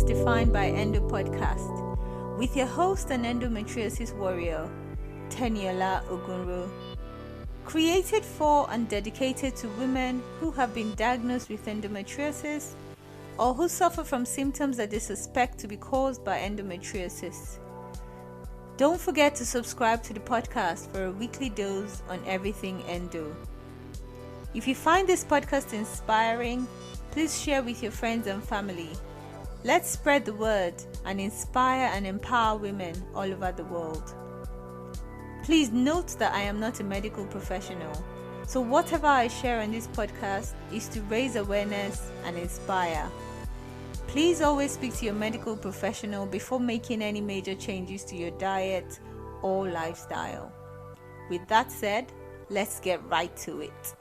Defined by Endo podcast with your host and endometriosis warrior, Teniola Ogunro. Created for and dedicated to women who have been diagnosed with endometriosis or who suffer from symptoms that they suspect to be caused by endometriosis. Don't forget to subscribe to the podcast for a weekly dose on everything endo. If you find this podcast inspiring, please share with your friends and family. Let's spread the word and inspire and empower women all over the world. Please note that I am not a medical professional, so whatever I share on this podcast is to raise awareness and inspire. Please always speak to your medical professional before making any major changes to your diet or lifestyle. With that said, let's get right to it.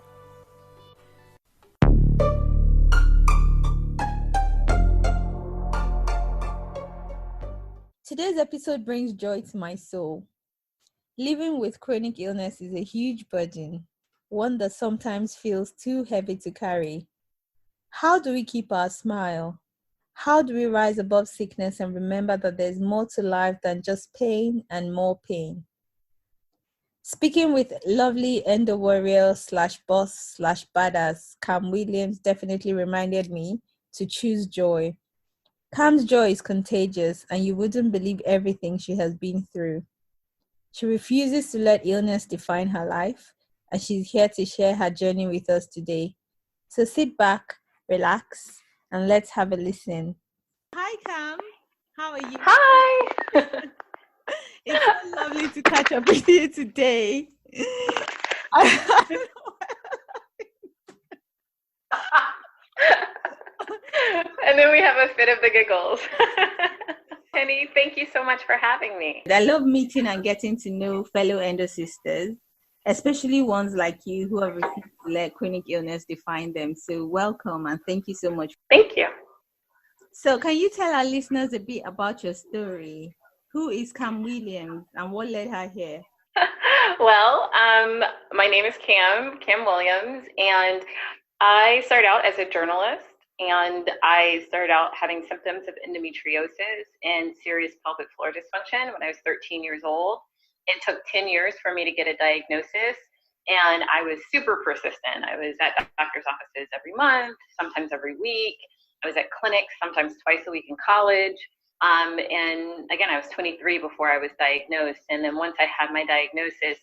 Today's episode brings joy to my soul. Living with chronic illness is a huge burden, one that sometimes feels too heavy to carry. How do we keep our smile? How do we rise above sickness and remember that there's more to life than just pain and more pain? Speaking with lovely Endo Warrior / boss / badass, Cam Williams definitely reminded me to choose joy. Cam's joy is contagious, and you wouldn't believe everything she has been through. She refuses to let illness define her life, and she's here to share her journey with us today. So sit back, relax, and let's have a listen. Hi, Cam. How are you? Hi. It's so lovely to catch up with you today. And then we have a fit of the giggles. Penny, thank you so much for having me. I love meeting and getting to know fellow endo sisters, especially ones like you who have refused to let chronic illness define them. So welcome and thank you so much. Thank you. So can you tell our listeners a bit about your story? Who is Cam Williams and what led her here? Well, my name is Cam Williams, and I started out as a journalist, and I started out having symptoms of endometriosis and serious pelvic floor dysfunction when I was 13 years old. It took 10 years for me to get a diagnosis, and I was super persistent. I was at doctor's offices every month, sometimes every week. I was at clinics sometimes twice a week in college. And again, I was 23 before I was diagnosed. And then once I had my diagnosis,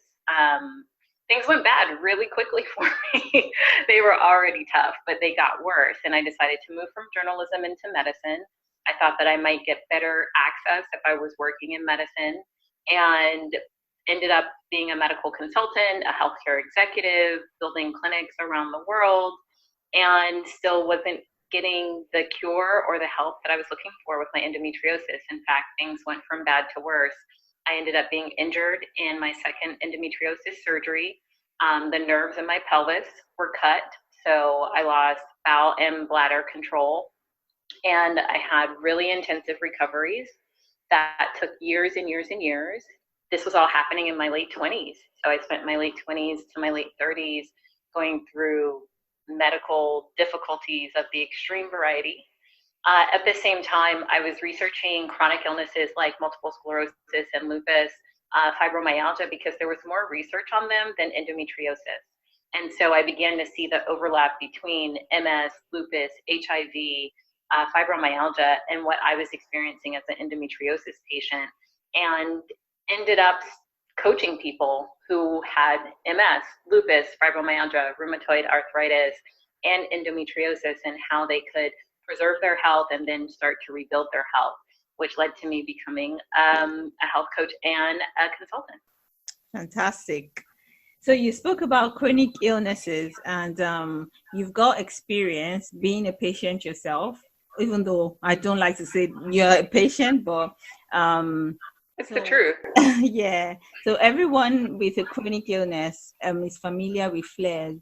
things went bad really quickly for me. They were already tough, but they got worse. And I decided to move from journalism into medicine. I thought that I might get better access if I was working in medicine, and ended up being a medical consultant, a healthcare executive, building clinics around the world, and still wasn't getting the cure or the help that I was looking for with my endometriosis. In fact, things went from bad to worse. I ended up being injured in my second endometriosis surgery. The nerves in my pelvis were cut, so I lost bowel and bladder control. And I had really intensive recoveries that took years and years and years. This was all happening in my late 20s. So I spent my late 20s to my late 30s going through medical difficulties of the extreme variety. At the same time, I was researching chronic illnesses like multiple sclerosis and lupus, fibromyalgia, because there was more research on them than endometriosis. And so I began to see the overlap between MS, lupus, HIV, fibromyalgia, and what I was experiencing as an endometriosis patient, and ended up coaching people who had MS, lupus, fibromyalgia, rheumatoid arthritis, and endometriosis, and how they could preserve their health and then start to rebuild their health, which led to me becoming a health coach and a consultant. Fantastic. So you spoke about chronic illnesses, and you've got experience being a patient yourself, even though I don't like to say you're a patient, but it's the truth. Yeah. So everyone with a chronic illness is familiar with flares.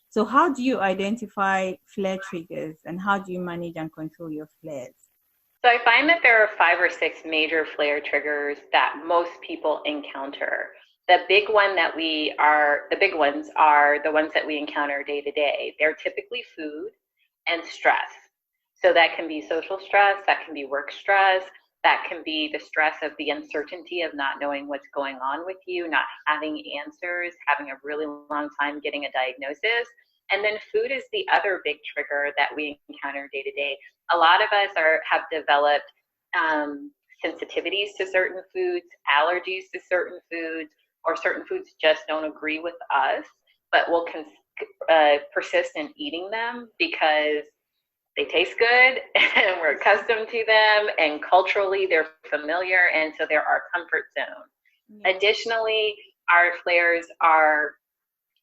So how do you identify flare triggers, and how do you manage and control your flares? So I find that there are 5 or 6 major flare triggers that most people encounter. The big ones are the ones that we encounter day to day. They're typically food and stress. So that can be social stress, that can be work stress, that can be the stress of the uncertainty of not knowing what's going on with you, not having answers, having a really long time getting a diagnosis. And then food is the other big trigger that we encounter day to day. A lot of us have developed sensitivities to certain foods, allergies to certain foods, or certain foods just don't agree with us, but we'll persist in eating them because they taste good and we're accustomed to them, and culturally they're familiar, and so they're our comfort zone. Yeah. Additionally, our flares are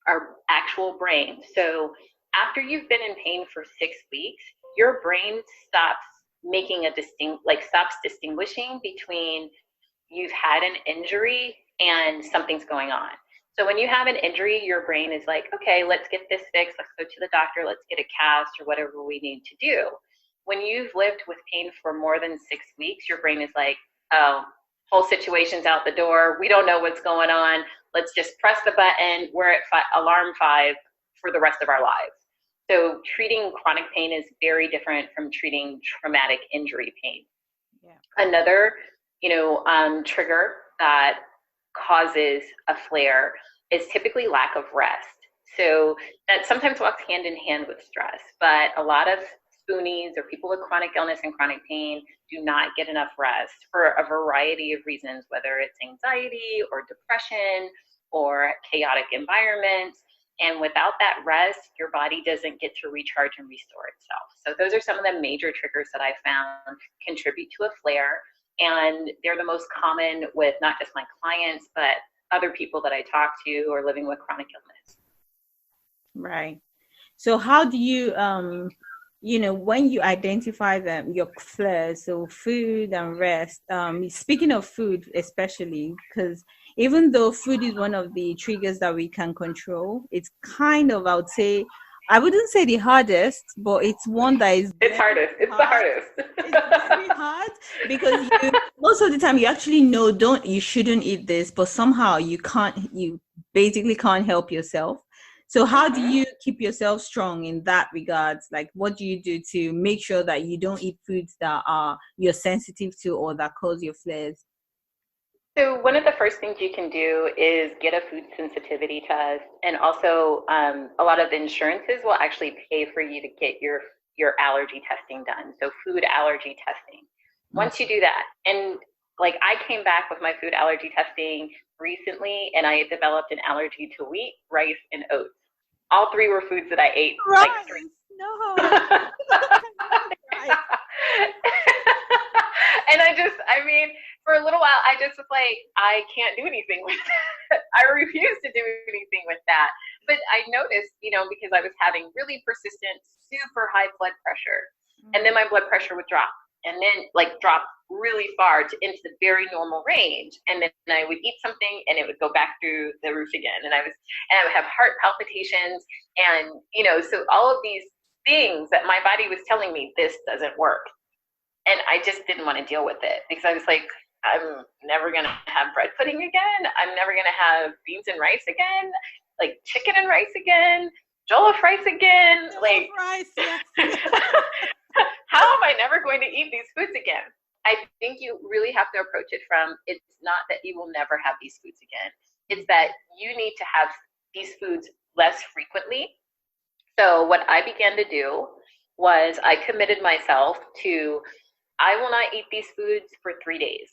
our actual brain. So after you've been in pain for 6 weeks, your brain stops stops distinguishing between you've had an injury and something's going on. So when you have an injury, your brain is like, okay, let's get this fixed. Let's go to the doctor. Let's get a cast or whatever we need to do. When you've lived with pain for more than 6 weeks, your brain is like, oh, whole situation's out the door. We don't know what's going on. Let's just press the button. We're at alarm 5 for the rest of our lives. So treating chronic pain is very different from treating traumatic injury pain. Yeah. Another, trigger that causes a flare is typically lack of rest. So that sometimes walks hand in hand with stress, but a lot of spoonies or people with chronic illness and chronic pain do not get enough rest for a variety of reasons, whether it's anxiety or depression or chaotic environments. And without that rest, your body doesn't get to recharge and restore itself. So those are some of the major triggers that I found contribute to a flare. And they're the most common with not just my clients, but other people that I talk to or living with chronic illness. Right. So how do you, when you identify them, your flares, so food and rest, speaking of food, especially, because even though food is one of the triggers that we can control, it's kind of, I wouldn't say the hardest, but it's one that is the hardest. It's very hard because most of the time you actually know you shouldn't eat this, but somehow you basically can't help yourself. So how do you keep yourself strong in that regards? Like, what do you do to make sure that you don't eat foods that you're sensitive to or that cause your flares? So one of the first things you can do is get a food sensitivity test. And also a lot of insurances will actually pay for you to get your allergy testing done. So food allergy testing. Once you do that, and like I came back with my food allergy testing recently, and I had developed an allergy to wheat, rice, and oats. All 3 were foods that I ate. Rice? Like 3. No. And for a little while, I just was like, I can't do anything with that. I refuse to do anything with that. But I noticed, because I was having really persistent, super high blood pressure, and then my blood pressure would drop, and then drop really far into the very normal range. And then I would eat something and it would go back through the roof again. And I would have heart palpitations. And, so all of these things that my body was telling me, this doesn't work. And I just didn't want to deal with it because I was like, I'm never going to have bread pudding again. I'm never going to have beans and rice again, like chicken and rice again, jollof rice again. Rice, yes. How am I never going to eat these foods again? I think you really have to approach it from, it's not that you will never have these foods again. It's that you need to have these foods less frequently. So what I began to do was I committed myself to, I will not eat these foods for 3 days.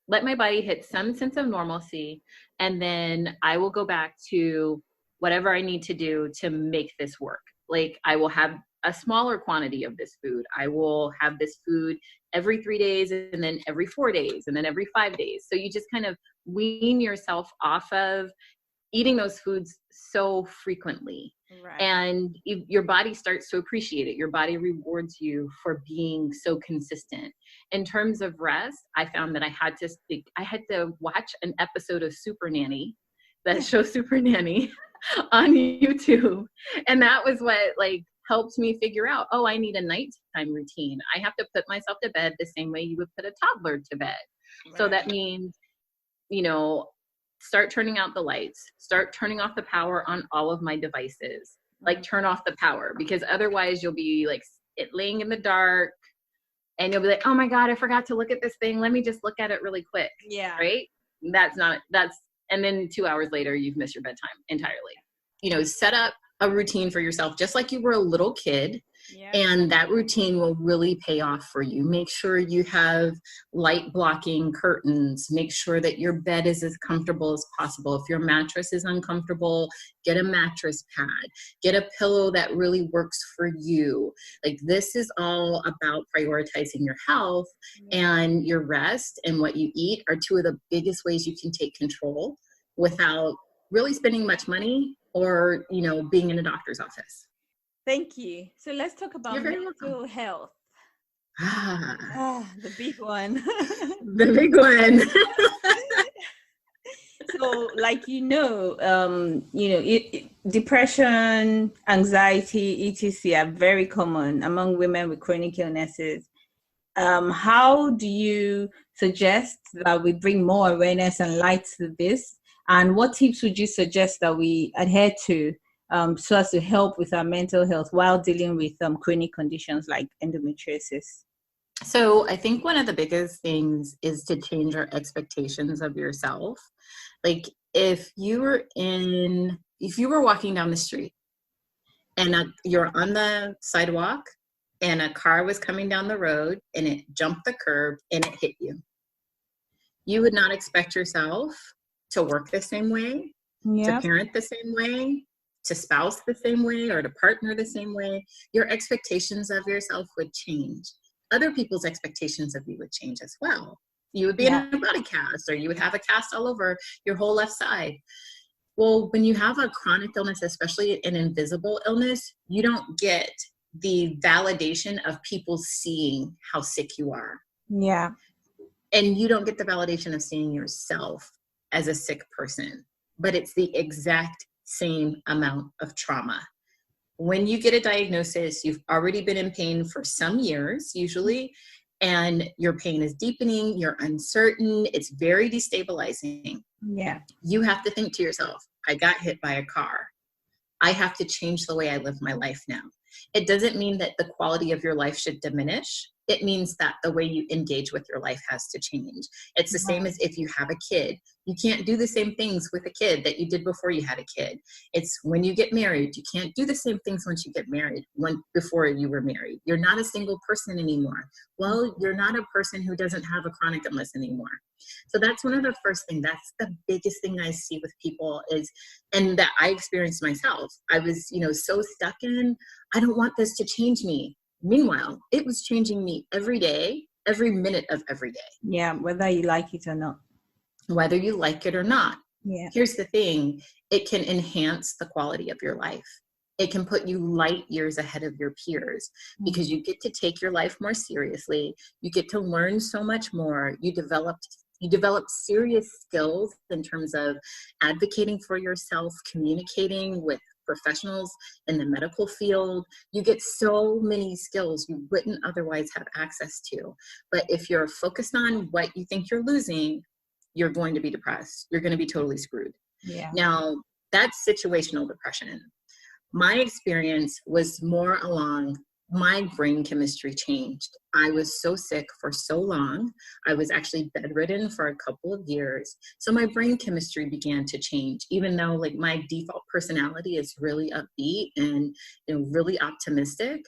Let my body hit some sense of normalcy, and then I will go back to whatever I need to do to make this work. Like I will have a smaller quantity of this food. I will have this food every 3 days, and then every 4 days, and then every 5 days. So you just kind of wean yourself off of eating those foods so frequently. Right. And your body starts to appreciate it. Your body rewards you for being so consistent. In terms of rest, I found that I had to watch an episode of Super Nanny, that show Super Nanny on YouTube. And that was what helped me figure out, I need a nighttime routine. I have to put myself to bed the same way you would put a toddler to bed. Right. So that means, start turning out the lights, start turning off the power on all of my devices, turn off the power, because otherwise you'll be it laying in the dark, and you'll be like, oh my God, I forgot to look at this thing. Let me just look at it really quick. Yeah. Right? And then 2 hours later, you've missed your bedtime entirely. Set up a routine for yourself, just like you were a little kid. Yeah. And that routine will really pay off for you. Make sure you have light blocking curtains. Make sure that your bed is as comfortable as possible. If your mattress is uncomfortable, get a mattress pad. Get a pillow that really works for you. Like, this is all about prioritizing your health, and your rest and what you eat are two of the biggest ways you can take control without really spending much money or, being in a doctor's office. Thank you. So let's talk about mental health. The big one. The big one. So, depression, anxiety, etc. are very common among women with chronic illnesses. How do you suggest that we bring more awareness and light to this? And what tips would you suggest that we adhere to so as to help with our mental health while dealing with chronic conditions like endometriosis? So I think one of the biggest things is to change your expectations of yourself. Like, if you were walking down the street and you're on the sidewalk and a car was coming down the road and it jumped the curb and it hit you, you would not expect yourself to work the same way, to parent the same way, to spouse the same way, or to partner the same way. Your expectations of yourself would change. Other people's expectations of you would change as well. You would be in a body cast, or you would have a cast all over your whole left side. Well, when you have a chronic illness, especially an invisible illness, you don't get the validation of people seeing how sick you are. Yeah. And you don't get the validation of seeing yourself as a sick person, but it's the exact same amount of trauma. When you get a diagnosis, you've already been in pain for some years, usually, and your pain is deepening, you're uncertain, it's very destabilizing. Yeah. You have to think to yourself, I got hit by a car. I have to change the way I live my life now. It doesn't mean that the quality of your life should diminish. It means that the way you engage with your life has to change. It's the same as if you have a kid. You can't do the same things with a kid that you did before you had a kid. It's when you get married, you can't do the same things once you get married before you were married. You're not a single person anymore. Well, you're not a person who doesn't have a chronic illness anymore. So that's one of the first things. That's the biggest thing I see with people and that I experienced myself. I was, so stuck in, I don't want this to change me. Meanwhile, it was changing me every day, every minute of every day. Yeah, whether you like it or not. Whether you like it or not. Yeah. Here's the thing. It can enhance the quality of your life. It can put you light years ahead of your peers because you get to take your life more seriously. You get to learn so much more. You develop serious skills in terms of advocating for yourself, communicating with professionals in the medical field. You get so many skills you wouldn't otherwise have access to. But if you're focused on what you think you're losing, you're going to be depressed. You're going to be totally screwed. Yeah. Now, that's situational depression. My experience was more along my brain chemistry changed. I was so sick for so long. I was actually bedridden for a couple of years. So my brain chemistry began to change, even though my default personality is really upbeat and really optimistic.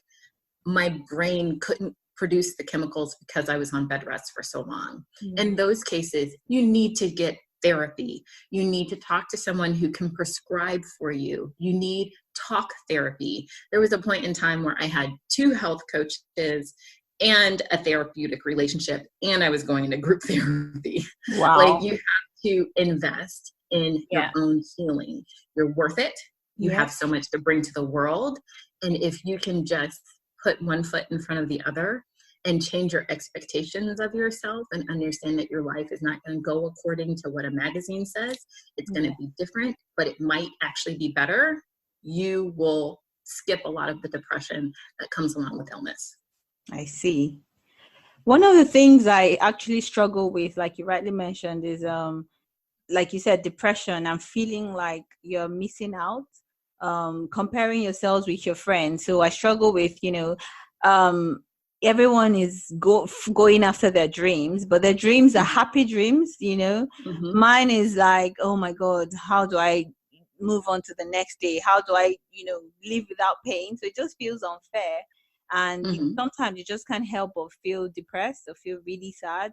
My brain couldn't produce the chemicals because I was on bed rest for so long. In those cases, you need to get therapy. You need to talk to someone who can prescribe for you. You need talk therapy. There was a point in time where I had 2 health coaches and a therapeutic relationship, and I was going into group therapy. Wow. You have to invest in your own healing. You're worth it. You have so much to bring to the world. And if you can just put one foot in front of the other and change your expectations of yourself and understand that your life is not going to go according to what a magazine says. It's going to be different, but it might actually be better. You will skip a lot of the depression that comes along with illness. I see. One of the things I actually struggle with, like you rightly mentioned, is like you said, depression and feeling like you're missing out, comparing yourselves with your friends. So I struggle with, everyone is going after their dreams, but their dreams are happy dreams, you know. Mm-hmm. Mine is like, oh my God, how do I move on to the next day? How do I, live without pain? So it just feels unfair. And sometimes you just can't help but feel depressed or feel really sad.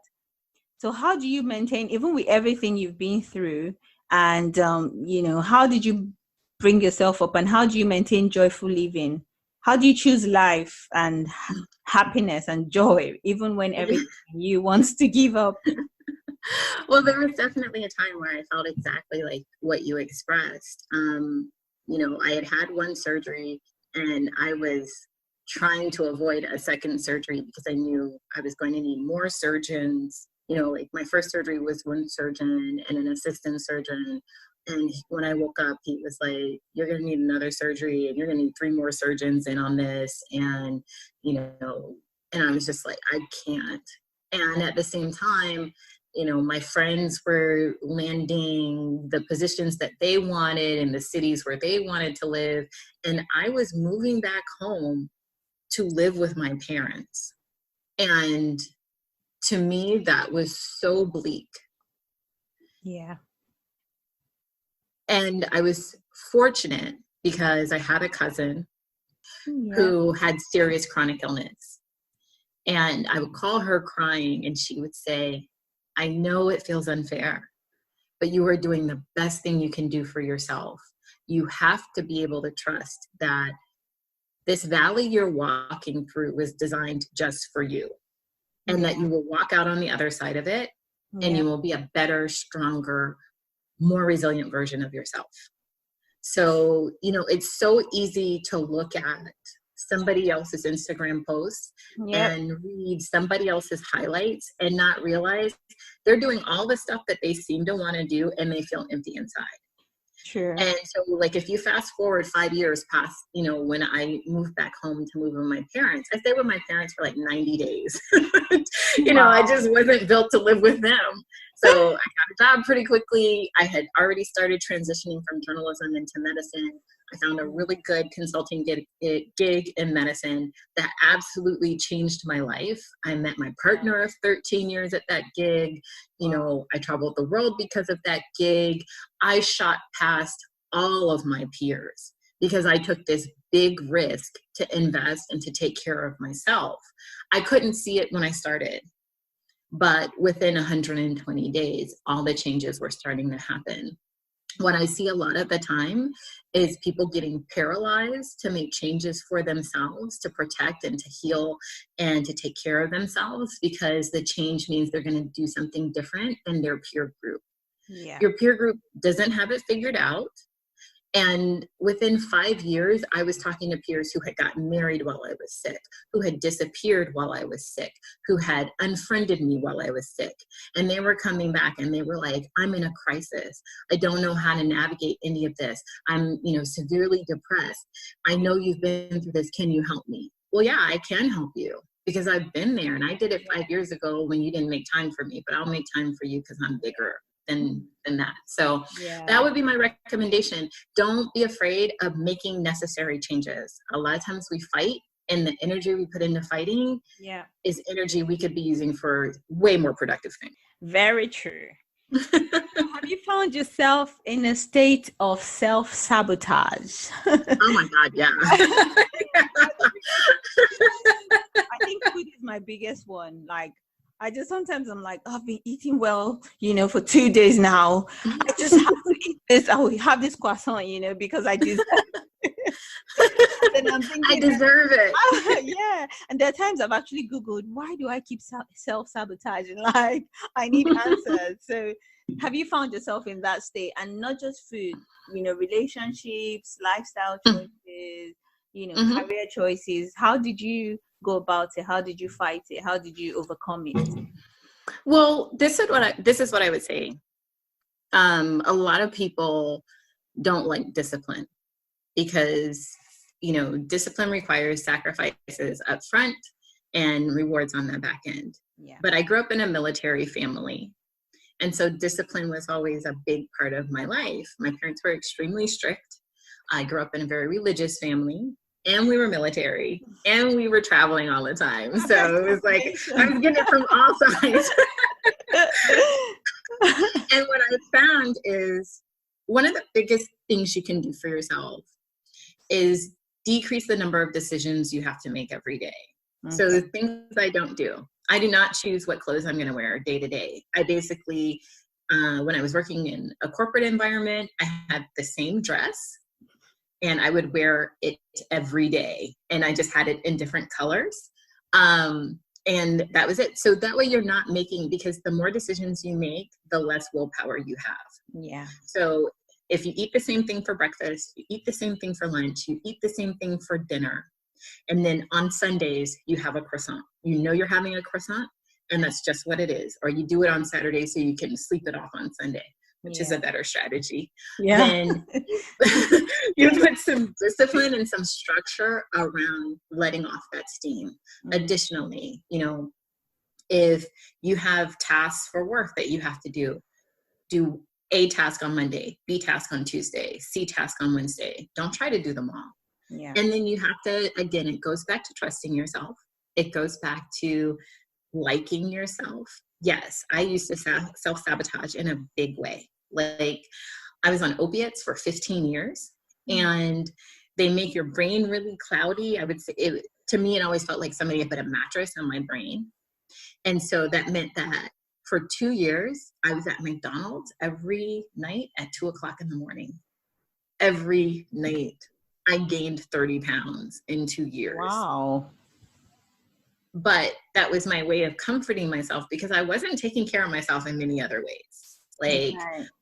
So how do you maintain, even with everything you've been through, and how did you bring yourself up, and how do you maintain joyful living? How do you choose life and happiness and joy, even when everything you wants to give up? Well, there was definitely a time where I felt exactly like what you expressed. I had one surgery, and I was trying to avoid a second surgery because I knew I was going to need more surgeons. Like my first surgery was one surgeon and an assistant surgeon. And when I woke up, he was like, you're going to need another surgery, and you're going to need 3 more surgeons in on this. And, and I was just like, I can't. And at the same time, my friends were landing the positions that they wanted in the cities where they wanted to live. And I was moving back home to live with my parents. And to me, that was so bleak. Yeah. And I was fortunate because I had a cousin who had serious chronic illness. And I would call her crying, and she would say, I know it feels unfair, but you are doing the best thing you can do for yourself. You have to be able to trust that this valley you're walking through was designed just for you, and that you will walk out on the other side of it, and you will be a better, stronger, more resilient version of yourself. So, it's so easy to look at somebody else's Instagram posts and read somebody else's highlights and not realize they're doing all the stuff that they seem to want to do, and they feel empty inside. Sure. And so, like, if you fast forward 5 years past, when I moved back home to move with my parents, I stayed with my parents for like 90 days. I just wasn't built to live with them. So I got a job pretty quickly. I had already started transitioning from journalism into medicine. I found a really good consulting gig in medicine that absolutely changed my life. I met my partner of 13 years at that gig. I traveled the world because of that gig. I shot past all of my peers because I took this big risk to invest and to take care of myself. I couldn't see it when I started, but within 120 days, all the changes were starting to happen. What I see a lot of the time is people getting paralyzed to make changes for themselves, to protect and to heal and to take care of themselves, because the change means they're going to do something different than their peer group. Yeah. Your peer group doesn't have it figured out. And within 5 years, I was talking to peers who had gotten married while I was sick, who had disappeared while I was sick, who had unfriended me while I was sick. And they were coming back and they were like, I'm in a crisis. I don't know how to navigate any of this. I'm, severely depressed. I know you've been through this. Can you help me? Well, yeah, I can help you because I've been there, and I did it 5 years ago when you didn't make time for me, but I'll make time for you because I'm bigger than that. So that would be my recommendation. Don't be afraid of making necessary changes. A lot of times we fight, and the energy we put into fighting is energy we could be using for way more productive things. Very true. Have you found yourself in a state of self-sabotage? Oh my God, yeah. I think food is my biggest one. Like, sometimes I'm like, I've been eating well, for 2 days now. I just have to eat this. I will have this croissant, because I deserve it. Then I'm thinking, I deserve it. Yeah. And there are times I've actually Googled, why do I keep self-sabotaging? Like, I need answers. So have you found yourself in that state? And not just food, relationships, lifestyle choices, career choices. How did you go about it? How did you fight it? How did you overcome it? Well, this is what I would say. A lot of people don't like discipline because, discipline requires sacrifices up front and rewards on the back end. Yeah. But I grew up in a military family. And so discipline was always a big part of my life. My parents were extremely strict. I grew up in a very religious family. and we were military, and we were traveling all the time. So it was like, I was getting it from all sides. And what I found is one of the biggest things you can do for yourself is decrease the number of decisions you have to make every day. Okay. So the things I don't do, I do not choose what clothes I'm going to wear day to day. I basically, when I was working in a corporate environment, I had the same dress and I would wear it every day. And I just had it in different colors. And that was it. So that way you're not making, because the more decisions you make, the less willpower you have. Yeah. So if you eat the same thing for breakfast, you eat the same thing for lunch, you eat the same thing for dinner, and then on Sundays, you have a croissant. You know you're having a croissant, and that's just what it is. Or you do it on Saturday so you can sleep it off on Sunday, which is a better strategy. Yeah. Then you put some discipline and some structure around letting off that steam. Additionally, you know, if you have tasks for work that you have to do A task on Monday, B task on Tuesday, C task on Wednesday. Don't try to do them all. Yeah. And then you have to, again, it goes back to trusting yourself. It goes back to liking yourself. Yes, I used to self-sabotage in a big way. Like, I was on opiates for 15 years, and they make your brain really cloudy. I would say, to me, it always felt like somebody had put a mattress on my brain. And so that meant that for 2 years, I was at McDonald's every night at 2:00 in the morning. Every night. I gained 30 pounds in 2 years. Wow. But that was my way of comforting myself, because I wasn't taking care of myself in many other ways. Like,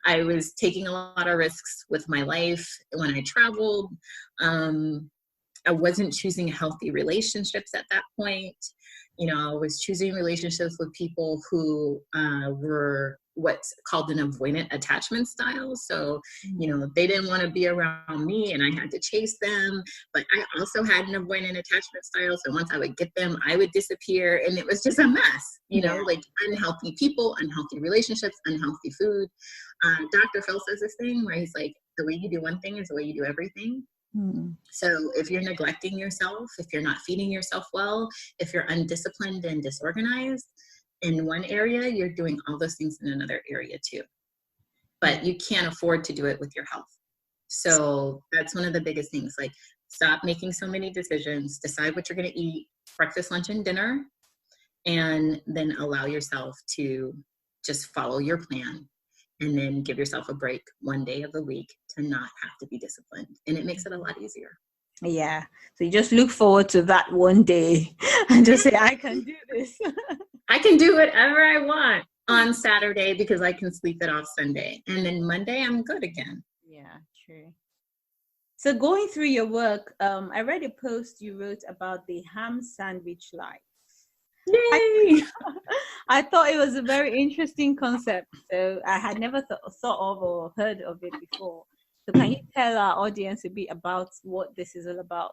I was taking a lot of risks with my life when I traveled. I wasn't choosing healthy relationships at that point. You know, I was choosing relationships with people who were what's called an avoidant attachment style. So, you know, they didn't want to be around me and I had to chase them. But I also had an avoidant attachment style. So once I would get them, I would disappear. And it was just a mess, you know, like unhealthy people, unhealthy relationships, unhealthy food. Dr. Phil says this thing where he's like, the way you do one thing is the way you do everything. So if you're neglecting yourself, if you're not feeding yourself well, if you're undisciplined and disorganized in one area, you're doing all those things in another area too. But you can't afford to do it with your health. So that's one of the biggest things. Like, stop making so many decisions, decide what you're going to eat, breakfast, lunch, and dinner, and then allow yourself to just follow your plan. And then give yourself a break one day of the week to not have to be disciplined. And it makes it a lot easier. Yeah. So you just look forward to that one day and just say, I can do this. I can do whatever I want on Saturday because I can sleep it off Sunday. And then Monday, I'm good again. Yeah, true. So going through your work, I read a post you wrote about the ham sandwich life. Yay! I thought it was a very interesting concept. So I had never thought of or heard of it before. So can you tell our audience a bit about what this is all about?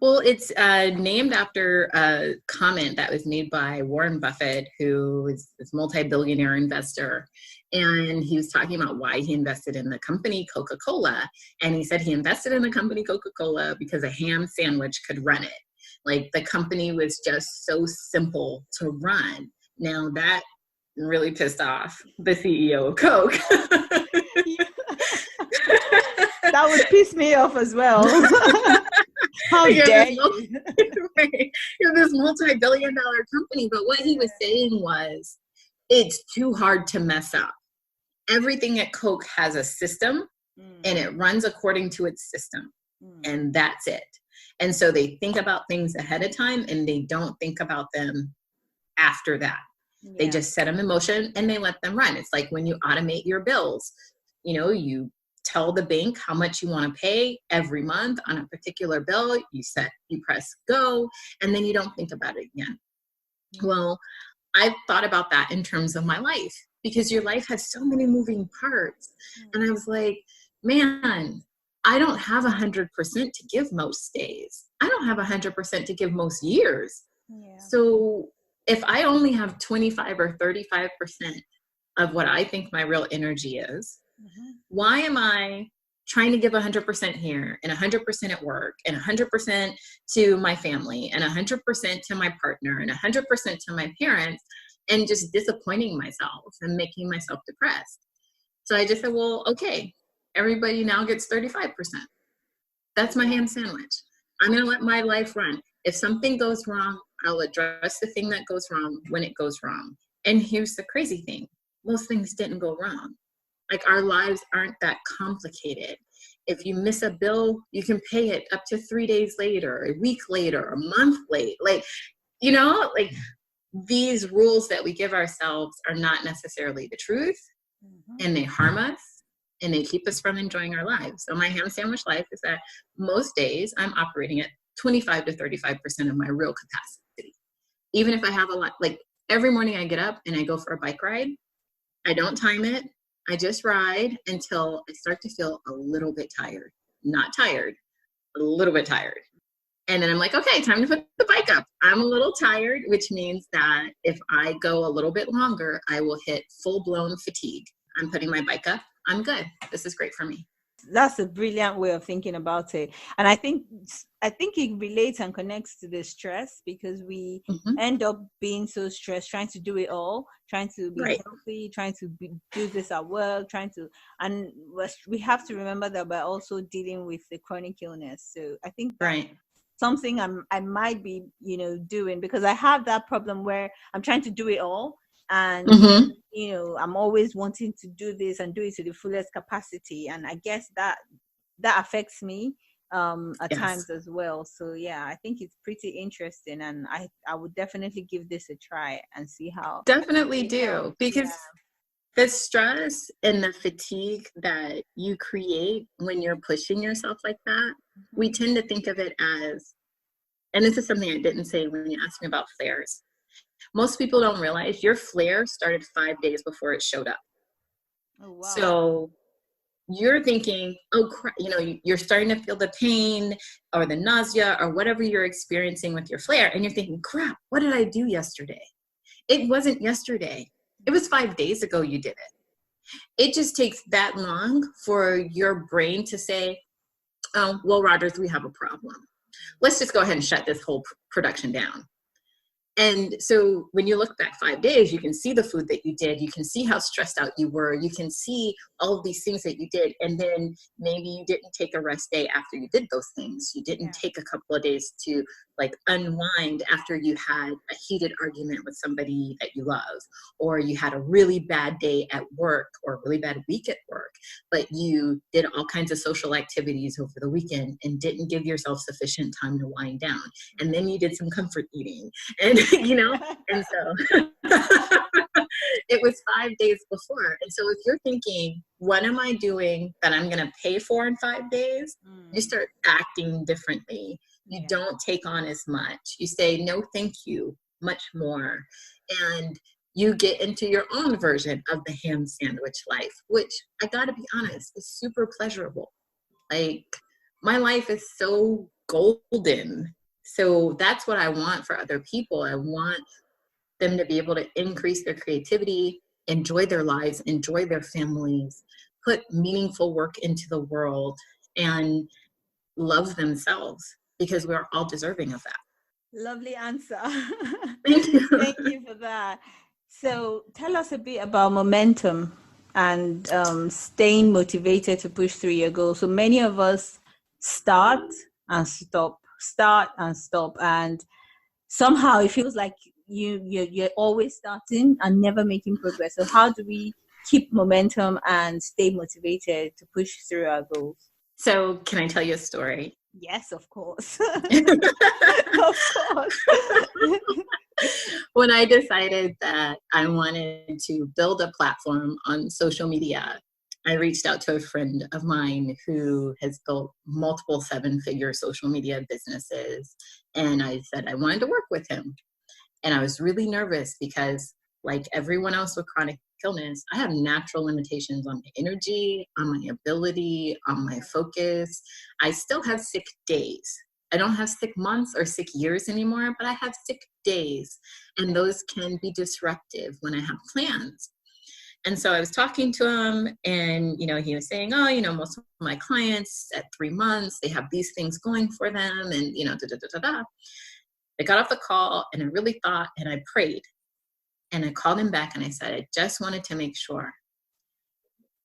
Well, it's named after a comment that was made by Warren Buffett, who is this multi-billionaire investor. And he was talking about why he invested in the company Coca-Cola. And he said he invested in the company Coca-Cola because a ham sandwich could run it. Like, the company was just so simple to run. Now that really pissed off the CEO of Coke. That would piss me off as well. How dare you? You're this multi-billion-dollar company. But what he was saying was, it's too hard to mess up. Everything at Coke has a system, and it runs according to its system. And that's it. And so they think about things ahead of time, and they don't think about them after that. Yeah. They just set them in motion and they let them run. It's like when you automate your bills, you know, you tell the bank how much you want to pay every month on a particular bill, you press go, and then you don't think about it again. Well, I've thought about that in terms of my life, because your life has so many moving parts. And I was like, man, I don't have 100% to give most days. I don't have 100% to give most years. Yeah. So if I only have 25 or 35% of what I think my real energy is, why am I trying to give 100% here and 100% at work and 100% to my family and 100% to my partner and 100% to my parents, and just disappointing myself and making myself depressed. So I just said, well, okay, everybody now gets 35%. That's my ham sandwich. I'm going to let my life run. If something goes wrong, I'll address the thing that goes wrong when it goes wrong. And here's the crazy thing. Most things didn't go wrong. Like, our lives aren't that complicated. If you miss a bill, you can pay it up to 3 days later, a week later, a month late. Like, you know, like, these rules that we give ourselves are not necessarily the truth, and they harm us, and they keep us from enjoying our lives. So my ham sandwich life is that most days I'm operating at 25 to 35% of my real capacity. Even if I have a lot, like every morning I get up and I go for a bike ride. I don't time it. I just ride until I start to feel a little bit tired. Not tired, a little bit tired. And then I'm like, okay, time to put the bike up. I'm a little tired, which means that if I go a little bit longer, I will hit full-blown fatigue. I'm putting my bike up. I'm good. This is great for me. That's a brilliant way of thinking about it. And I think it relates and connects to the stress, because we end up being so stressed, trying to do it all, trying to be healthy, trying to do this at work, and we have to remember that we're also dealing with the chronic illness. So I think something I might be, doing, because I have that problem where I'm trying to do it all. And, I'm always wanting to do this and do it to the fullest capacity. And I guess that affects me at times as well. So, yeah, I think it's pretty interesting. And I would definitely give this a try and see how. Definitely do. Because the stress and the fatigue that you create when you're pushing yourself like that, we tend to think of it as, and this is something I didn't say when you asked me about flares. Most people don't realize your flare started 5 days before it showed up. Oh, wow. So you're thinking, oh, crap, you're starting to feel the pain or the nausea or whatever you're experiencing with your flare. And you're thinking, crap, what did I do yesterday? It wasn't yesterday. It was 5 days ago you did it. It just takes that long for your brain to say, oh, well, Rogers, we have a problem. Let's just go ahead and shut this whole production down. And so when you look back 5 days, you can see the food that you did. You can see how stressed out you were. You can see all of these things that you did. And then maybe you didn't take a rest day after you did those things. You didn't take a couple of days to unwind after you had a heated argument with somebody that you love, or you had a really bad day at work or a really bad week at work, but you did all kinds of social activities over the weekend and didn't give yourself sufficient time to wind down. And then you did some comfort eating, and and so it was 5 days before. And so if you're thinking, what am I doing that I'm going to pay for in 5 days? You start acting differently. You don't take on as much. You say, no, thank you, much more. And you get into your own version of the ham sandwich life, which I got to be honest, is super pleasurable. Like, my life is so golden. So that's what I want for other people. I want them to be able to increase their creativity, enjoy their lives, enjoy their families, put meaningful work into the world, and love themselves, because we're all deserving of that. Lovely answer. Thank you. Thank you for that. So tell us a bit about momentum and staying motivated to push through your goals. So many of us start and stop, and somehow it feels like you're always starting and never making progress. So how do we keep momentum and stay motivated to push through our goals? So can I tell you a story? Yes, of course. Of course. When I decided that I wanted to build a platform on social media, I reached out to a friend of mine who has built multiple 7-figure social media businesses. And I said I wanted to work with him. And I was really nervous because, like everyone else with chronic illness, I have natural limitations on my energy, on my ability, on my focus. I still have sick days. I don't have sick months or sick years anymore, but I have sick days. And those can be disruptive when I have plans. And so I was talking to him, and, you know, he was saying, oh, you know, most of my clients at 3 months, they have these things going for them, and, you know, da, da, da, da, da. I got off the call, and I really thought, and I prayed, and I called him back, and I said, I just wanted to make sure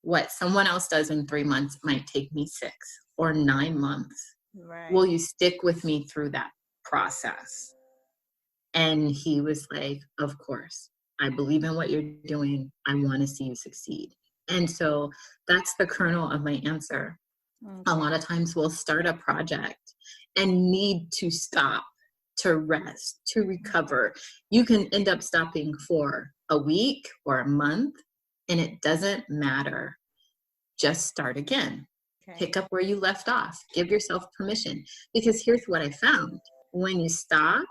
what someone else does in 3 months might take me 6 or 9 months. Right. Will you stick with me through that process? And he was like, of course. I believe in what you're doing. I want to see you succeed. And so that's the kernel of my answer. Okay. A lot of times we'll start a project and need to stop, to rest, to recover. You can end up stopping for a week or a month, and it doesn't matter. Just start again. Okay. Pick up where you left off. Give yourself permission. Because here's what I found. When you stop,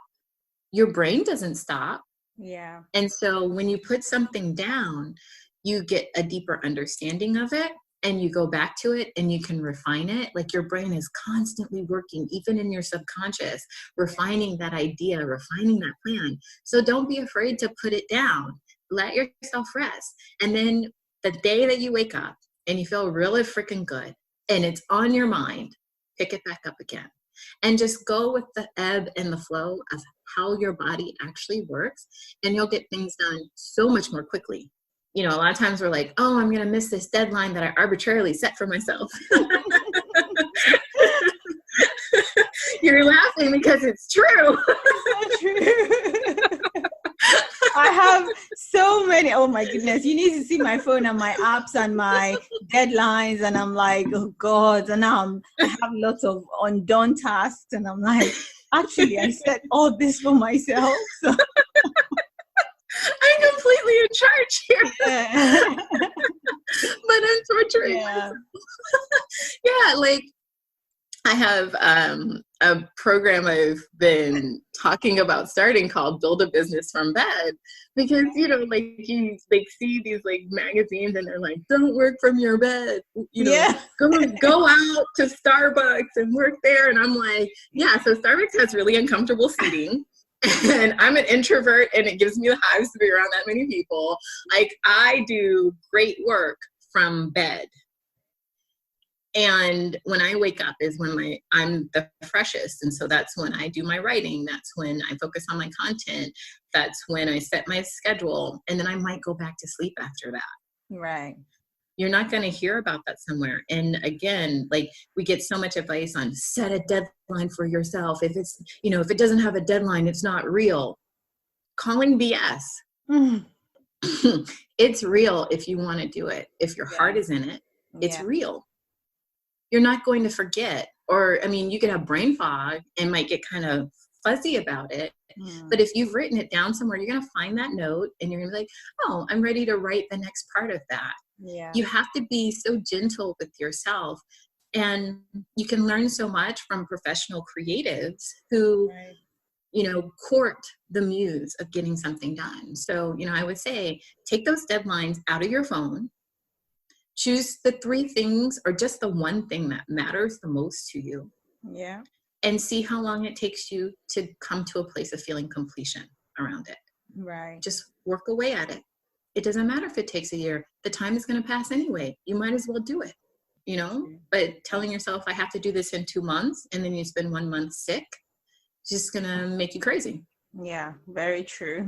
your brain doesn't stop. Yeah. And so when you put something down, you get a deeper understanding of it, and you go back to it and you can refine it. Like your brain is constantly working, even in your subconscious, refining that idea, refining that plan. So don't be afraid to put it down. Let yourself rest. And then the day that you wake up and you feel really freaking good and it's on your mind, pick it back up again. And just go with the ebb and the flow of how your body actually works, and you'll get things done so much more quickly. You know, a lot of times we're like, oh, I'm going to miss this deadline that I arbitrarily set for myself. You're laughing because it's true. It's so true. I have so many. Oh my goodness. You need to see my phone and my apps and my deadlines. And I'm like, oh God. And now I have lots of undone tasks. And I'm like, actually, I set all this for myself. So. I'm completely in charge here. Yeah. But I'm torturing myself. Yeah, like I have a program I've been talking about starting called Build a Business from Bed, because, you know, like you like see these like magazines and they're like, don't work from your bed, you know, go out to Starbucks and work there. And I'm like, yeah, so Starbucks has really uncomfortable seating. And I'm an introvert, and it gives me the hives to be around that many people. Like I do great work from bed. And when I wake up is when I'm the freshest. And so that's when I do my writing. That's when I focus on my content. That's when I set my schedule. And then I might go back to sleep after that. Right. You're not going to hear about that somewhere. And again, like we get so much advice on set a deadline for yourself. If it's, you know, if it doesn't have a deadline, it's not real. Calling BS. It's real if you want to do it. If your heart is in it, it's real. You're not going to forget. Or, I mean, you could have brain fog and might get kind of fuzzy about it. But if you've written it down somewhere, you're going to find that note and you're going to be like, oh, I'm ready to write the next part of that. Yeah. You have to be so gentle with yourself. And you can learn so much from professional creatives who, you know, court the muse of getting something done. So, you know, I would say take those deadlines out of your phone. Choose the 3 things or just the one thing that matters the most to you. Yeah. And see how long it takes you to come to a place of feeling completion around it. Right. Just work away at it. It doesn't matter if it takes a year. The time is going to pass anyway. You might as well do it, you know? But telling yourself, I have to do this in 2 months, and then you spend 1 month sick, it's just going to make you crazy. Yeah, very true.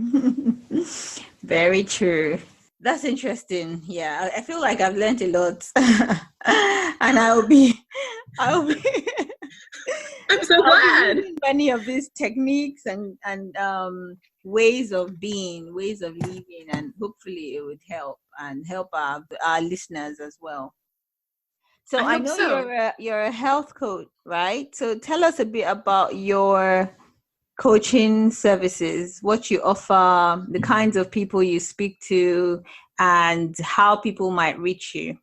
Very true. That's interesting. Yeah, I feel like I've learned a lot. And I'll be I'm so glad. Many of these techniques and ways of being, ways of living, and hopefully it would help our listeners as well. So I know you're a health coach, right? So tell us a bit about your coaching services, what you offer, the kinds of people you speak to, and how people might reach you.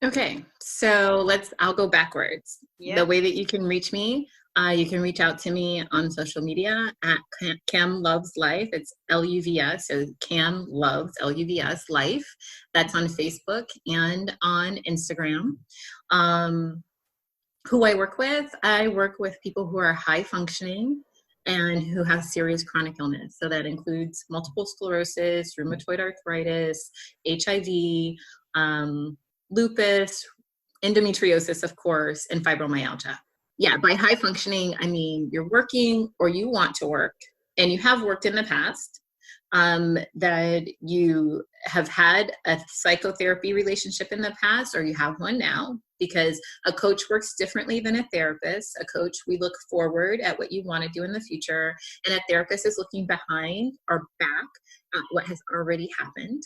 Okay, so I'll go backwards. The way that you can reach me, you can reach out to me on social media at Cam Loves Life. It's LUVS, so Cam Loves, LUVS Life. That's on Facebook and on Instagram. Who I work with people who are high functioning and who have serious chronic illness. So that includes multiple sclerosis, rheumatoid arthritis, HIV, lupus, endometriosis, of course, and fibromyalgia. Yeah, by high functioning, I mean you're working or you want to work, and you have worked in the past, that you have had a psychotherapy relationship in the past, or you have one now, because a coach works differently than a therapist. A coach, we look forward at what you want to do in the future, and a therapist is looking behind or back at what has already happened.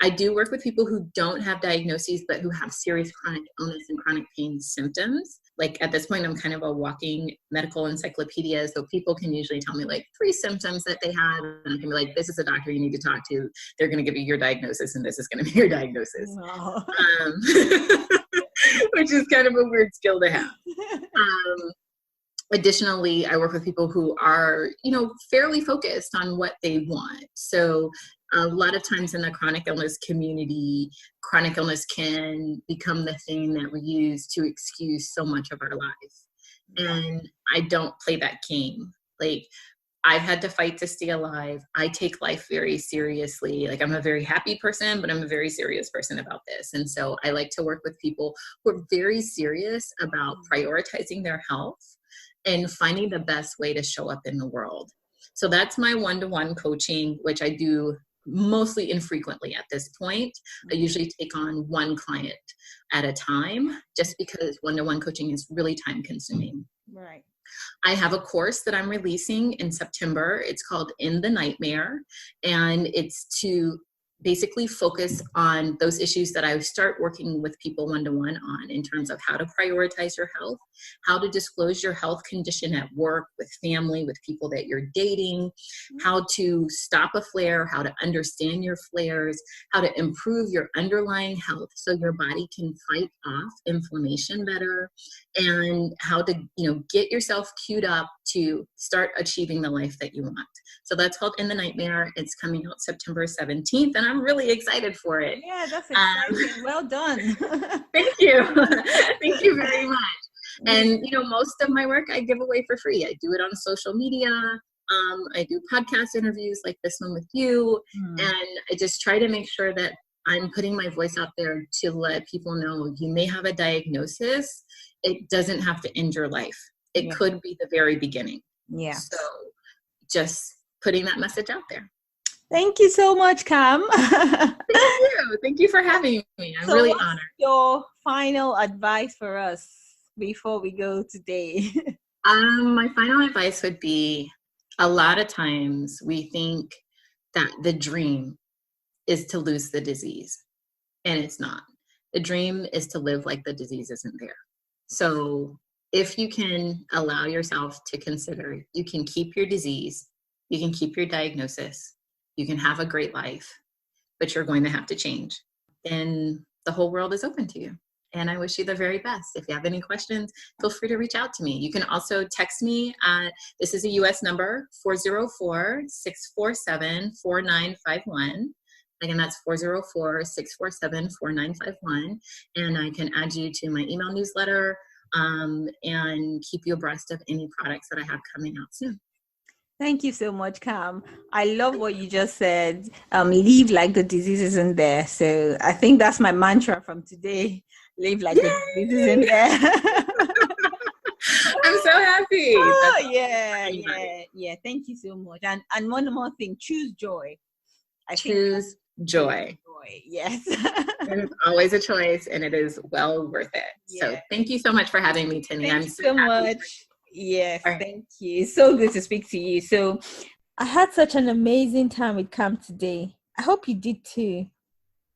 I do work with people who don't have diagnoses, but who have serious chronic illness and chronic pain symptoms. Like at this point, I'm kind of a walking medical encyclopedia. So people can usually tell me like 3 symptoms that they have. And I can be like, this is a doctor you need to talk to. They're going to give you your diagnosis, and this is going to be your diagnosis. Wow. Which is kind of a weird skill to have. Additionally, I work with people who are, fairly focused on what they want. So a lot of times in the chronic illness community, chronic illness can become the thing that we use to excuse so much of our lives. And I don't play that game. Like, I've had to fight to stay alive. I take life very seriously. Like, I'm a very happy person, but I'm a very serious person about this. And so I like to work with people who are very serious about prioritizing their health and finding the best way to show up in the world. So that's my one-to-one coaching, which I do mostly infrequently at this point. I usually take on one client at a time, just because one-to-one coaching is really time consuming. Right. I have a course that I'm releasing in September. It's called In the Nightmare, and it's to basically focus on those issues that I start working with people one-to-one on, in terms of how to prioritize your health, how to disclose your health condition at work, with family, with people that you're dating, how to stop a flare, how to understand your flares, how to improve your underlying health so your body can fight off inflammation better, and how to, get yourself queued up to start achieving the life that you want. So that's called In the Nightmare. It's coming out September 17th, and I'm really excited for it. Yeah, that's exciting. Well done. Thank you. Thank you very much. And, most of my work I give away for free. I do it on social media. I do podcast interviews like this one with you. And I just try to make sure that I'm putting my voice out there to let people know you may have a diagnosis. It doesn't have to end your life. It could be the very beginning. Yeah. So just putting that message out there. Thank you so much, Cam. Thank you. Thank you for having me. I'm really honored. Your final advice for us before we go today? My final advice would be, a lot of times we think that the dream is to lose the disease, and it's not. The dream is to live like the disease isn't there. So if you can allow yourself to consider, you can keep your disease, you can keep your diagnosis, you can have a great life, but you're going to have to change. And the whole world is open to you. And I wish you the very best. If you have any questions, feel free to reach out to me. You can also text me. This is a US number, 404-647-4951. Again, that's 404-647-4951. And I can add you to my email newsletter and keep you abreast of any products that I have coming out soon. Thank you so much, Cam. I love what you just said. Live like the disease isn't there. So I think that's my mantra from today. Live like the disease isn't there. I'm so happy. Oh, yeah. Thank you so much. And one more thing, choose joy. Choose joy. Yes. It is always a choice, and it is well worth it. Yeah. So thank you so much for having me, Tinny. Thank you so much. Yes, right. Thank you. So good to speak to you. So I had such an amazing time with Cam today. I hope you did too.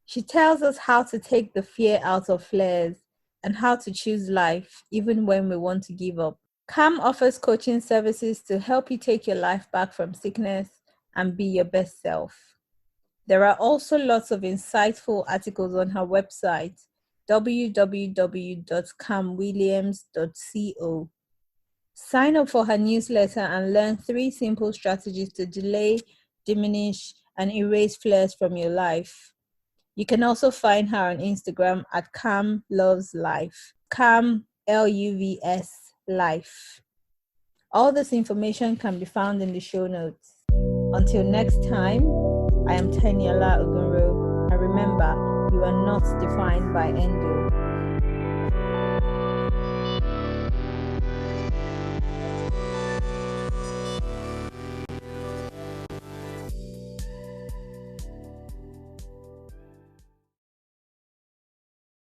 She tells us how to take the fear out of flares and how to choose life even when we want to give up. Cam offers coaching services to help you take your life back from sickness and be your best self. There are also lots of insightful articles on her website, www.camwilliams.co. Sign up for her newsletter and learn 3 simple strategies to delay, diminish, and erase flares from your life. You can also find her on Instagram at Cam Loves Life. Cam, L-U-V-S, Life. All this information can be found in the show notes. Until next time, I am Teniola Ogunro, and remember, you are not defined by endo.